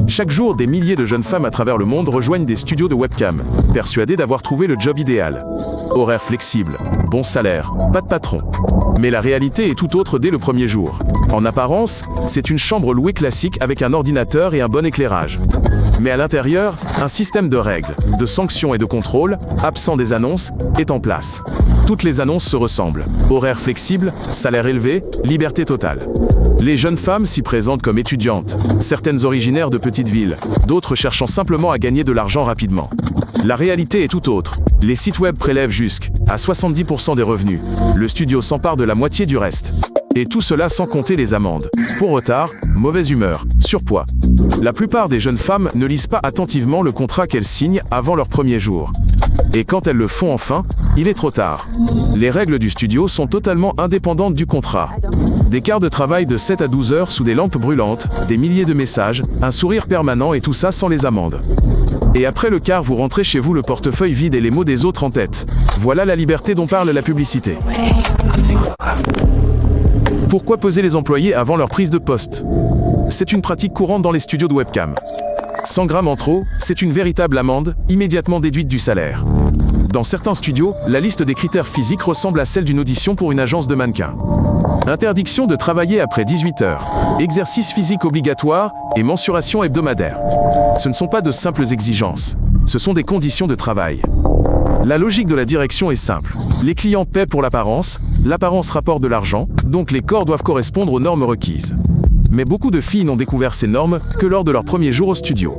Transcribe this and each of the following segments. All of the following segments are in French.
Chaque jour, des milliers de jeunes femmes à travers le monde rejoignent des studios de webcam, persuadées d'avoir trouvé le job idéal. Horaire flexible, bon salaire, pas de patron. Mais la réalité est tout autre dès le premier jour. En apparence, c'est une chambre louée classique avec un ordinateur et un bon éclairage. Mais à l'intérieur, un système de règles, de sanctions et de contrôle, absent des annonces, est en place. Toutes les annonces se ressemblent. Horaire flexible, salaire élevé, liberté totale. Les jeunes femmes s'y présentent comme étudiantes, certaines originaires de petites villes, d'autres cherchant simplement à gagner de l'argent rapidement. La réalité est tout autre. Les sites web prélèvent jusqu'à 70% des revenus. Le studio s'empare de la moitié du reste. Et tout cela sans compter les amendes. Pour retard, mauvaise humeur, surpoids. La plupart des jeunes femmes ne lisent pas attentivement le contrat qu'elles signent avant leur premier jour. Et quand elles le font enfin, il est trop tard. Les règles du studio sont totalement indépendantes du contrat. Des quarts de travail de 7 à 12 heures sous des lampes brûlantes, des milliers de messages, un sourire permanent et tout ça sans les amendes. Et après le quart, vous rentrez chez vous le portefeuille vide et les mots des autres en tête. Voilà la liberté dont parle la publicité. Pourquoi peser les employés avant leur prise de poste? C'est une pratique courante dans les studios de webcam. 100 grammes en trop, c'est une véritable amende, immédiatement déduite du salaire. Dans certains studios, la liste des critères physiques ressemble à celle d'une audition pour une agence de mannequins. Interdiction de travailler après 18 heures, exercice physique obligatoire et mensuration hebdomadaire. Ce ne sont pas de simples exigences, ce sont des conditions de travail. La logique de la direction est simple. Les clients paient pour l'apparence rapporte de l'argent, donc les corps doivent correspondre aux normes requises. Mais beaucoup de filles n'ont découvert ces normes que lors de leur premier jour au studio.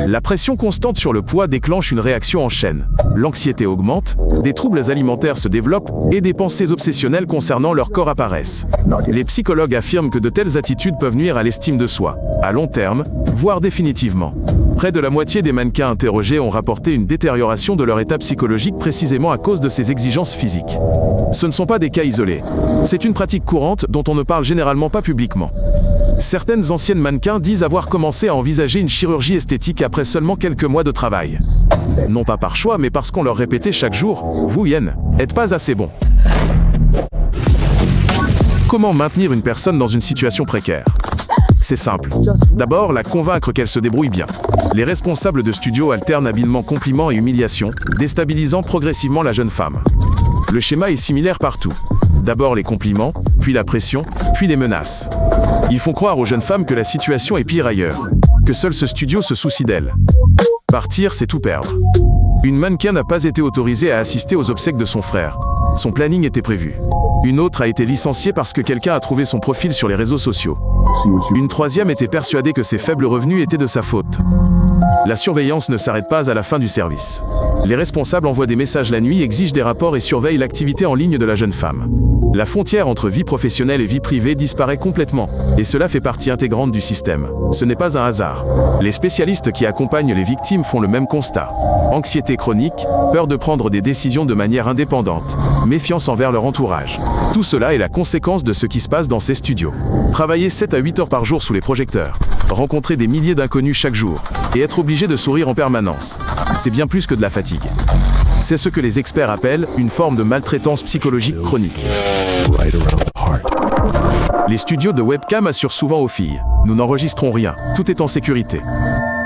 La pression constante sur le poids déclenche une réaction en chaîne. L'anxiété augmente, des troubles alimentaires se développent et des pensées obsessionnelles concernant leur corps apparaissent. Les psychologues affirment que de telles attitudes peuvent nuire à l'estime de soi, à long terme, voire définitivement. Près de la moitié des mannequins interrogés ont rapporté une détérioration de leur état psychologique précisément à cause de ces exigences physiques. Ce ne sont pas des cas isolés. C'est une pratique courante dont on ne parle généralement pas publiquement. Certaines anciennes mannequins disent avoir commencé à envisager une chirurgie esthétique après seulement quelques mois de travail. Non pas par choix, mais parce qu'on leur répétait chaque jour « Vous, Yen, êtes pas assez bon ». Comment maintenir une personne dans une situation précaire? C'est simple. D'abord, la convaincre qu'elle se débrouille bien. Les responsables de studio alternent habilement compliments et humiliations, déstabilisant progressivement la jeune femme. Le schéma est similaire partout. D'abord les compliments, puis la pression, puis les menaces. Ils font croire aux jeunes femmes que la situation est pire ailleurs, que seul ce studio se soucie d'elles. Partir, c'est tout perdre. Une mannequin n'a pas été autorisée à assister aux obsèques de son frère. Son planning était prévu. Une autre a été licenciée parce que quelqu'un a trouvé son profil sur les réseaux sociaux. Une troisième était persuadée que ses faibles revenus étaient de sa faute. La surveillance ne s'arrête pas à la fin du service. Les responsables envoient des messages la nuit, exigent des rapports et surveillent l'activité en ligne de la jeune femme. La frontière entre vie professionnelle et vie privée disparaît complètement, et cela fait partie intégrante du système. Ce n'est pas un hasard. Les spécialistes qui accompagnent les victimes font le même constat. Anxiété chronique, peur de prendre des décisions de manière indépendante, méfiance envers leur entourage. Tout cela est la conséquence de ce qui se passe dans ces studios. Travailler 7 à 8 heures par jour sous les projecteurs, rencontrer des milliers d'inconnus chaque jour, et être obligé de sourire en permanence. C'est bien plus que de la fatigue. C'est ce que les experts appellent une forme de maltraitance psychologique chronique. Les studios de webcam assurent souvent aux filles « Nous n'enregistrons rien, tout est en sécurité ».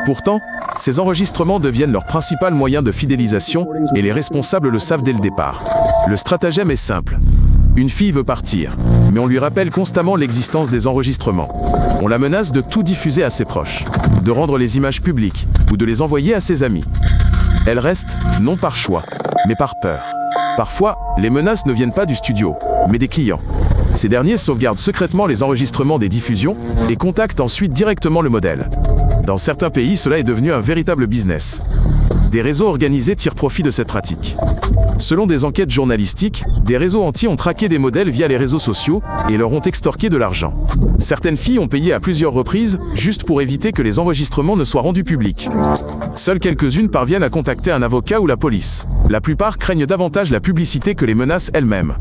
Pourtant, ces enregistrements deviennent leur principal moyen de fidélisation et les responsables le savent dès le départ. Le stratagème est simple. Une fille veut partir, mais on lui rappelle constamment l'existence des enregistrements. On la menace de tout diffuser à ses proches, de rendre les images publiques ou de les envoyer à ses amis. Elle reste, non par choix, mais par peur. Parfois, les menaces ne viennent pas du studio, mais des clients. Ces derniers sauvegardent secrètement les enregistrements des diffusions et contactent ensuite directement le modèle. Dans certains pays, cela est devenu un véritable business. Des réseaux organisés tirent profit de cette pratique. Selon des enquêtes journalistiques, des réseaux entiers ont traqué des modèles via les réseaux sociaux et leur ont extorqué de l'argent. Certaines filles ont payé à plusieurs reprises, juste pour éviter que les enregistrements ne soient rendus publics. Seules quelques-unes parviennent à contacter un avocat ou la police. La plupart craignent davantage la publicité que les menaces elles-mêmes.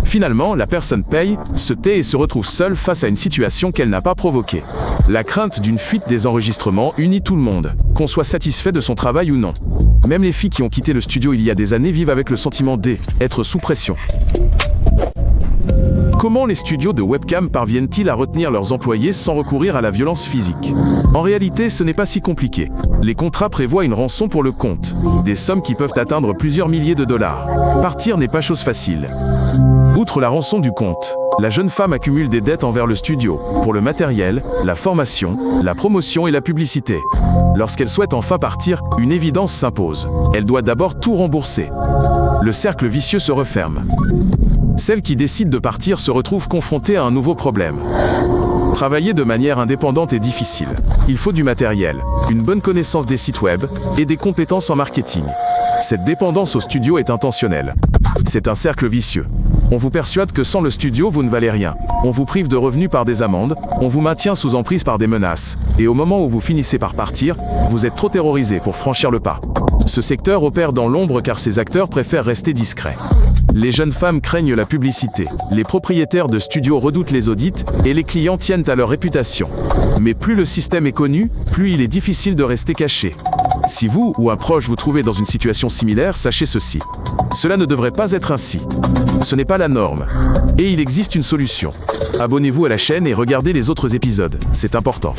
Finalement, la personne paye, se tait et se retrouve seule face à une situation qu'elle n'a pas provoquée. La crainte d'une fuite des enregistrements unit tout le monde, qu'on soit satisfait de son travail ou non. Même les filles qui ont quitté le studio il y a des années vivent avec le sentiment d'être sous pression. Comment les studios de webcam parviennent-ils à retenir leurs employés sans recourir à la violence physique? En réalité, ce n'est pas si compliqué. Les contrats prévoient une rançon pour le compte, des sommes qui peuvent atteindre plusieurs milliers de dollars. Partir n'est pas chose facile. Outre la rançon du compte, la jeune femme accumule des dettes envers le studio, pour le matériel, la formation, la promotion et la publicité. Lorsqu'elle souhaite enfin partir, une évidence s'impose. Elle doit d'abord tout rembourser. Le cercle vicieux se referme. Celle qui décide de partir se retrouve confrontée à un nouveau problème. Travailler de manière indépendante est difficile. Il faut du matériel, une bonne connaissance des sites web et des compétences en marketing. Cette dépendance au studio est intentionnelle. C'est un cercle vicieux. On vous persuade que sans le studio, vous ne valez rien. On vous prive de revenus par des amendes, on vous maintient sous emprise par des menaces. Et au moment où vous finissez par partir, vous êtes trop terrorisé pour franchir le pas. Ce secteur opère dans l'ombre car ses acteurs préfèrent rester discrets. Les jeunes femmes craignent la publicité, les propriétaires de studios redoutent les audits et les clients tiennent à leur réputation. Mais plus le système est connu, plus il est difficile de rester caché. Si vous ou un proche vous trouvez dans une situation similaire, sachez ceci. Cela ne devrait pas être ainsi. Ce n'est pas la norme. Et il existe une solution. Abonnez-vous à la chaîne et regardez les autres épisodes, c'est important.